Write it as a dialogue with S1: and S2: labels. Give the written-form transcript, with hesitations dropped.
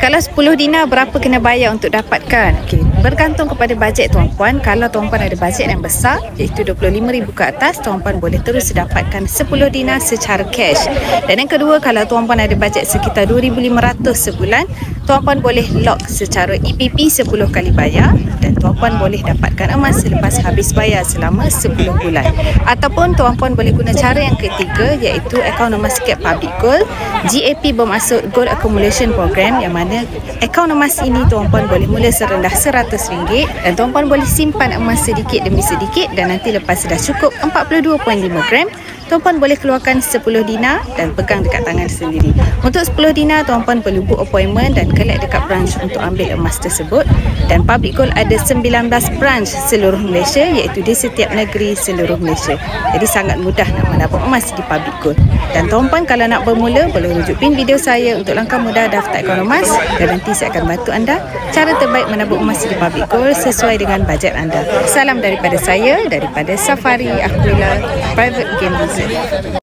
S1: Kalau 10 dinar, berapa kena bayar untuk dapatkan? Okey, bergantung kepada bajet tuan-puan. Kalau tuan-puan ada bajet yang besar, iaitu RM25,000 ke atas, tuan-puan boleh terus dapatkan 10 dinar secara cash. Dan yang kedua, kalau tuan-puan ada bajet sekitar RM2,500 sebulan, tuan-puan boleh lock secara EPP 10 kali bayar dan tuan-puan boleh dapatkan emas selepas habis bayar selama 10 bulan. Ataupun tuan-puan boleh guna cara yang ketiga, iaitu akaun emas Gap Public Gold. GAP bermaksud Gold Accumulation Program, yang mana akaun emas ini tuan-puan boleh mula serendah RM100 dan tuan-puan boleh simpan emas sedikit demi sedikit, dan nanti lepas dah cukup 42.5 gram, tuan-puan boleh keluarkan 10 dinar dan pegang dekat tangan sendiri. Untuk 10 dinar, tuan-puan perlu book appointment dan collect dekat branch untuk ambil emas tersebut. Dan Public Gold ada 19 branch seluruh Malaysia, iaitu di setiap negeri seluruh Malaysia. Jadi sangat mudah nak menabung emas di Public Gold. Dan tuan-puan kalau nak bermula, boleh rujuk pin video saya untuk langkah mudah daftar akaun emas, dan nanti saya akan bantu anda cara terbaik menabung emas di Public Gold sesuai dengan bajet anda. Salam daripada saya, daripada Safari Akula Private Game Business.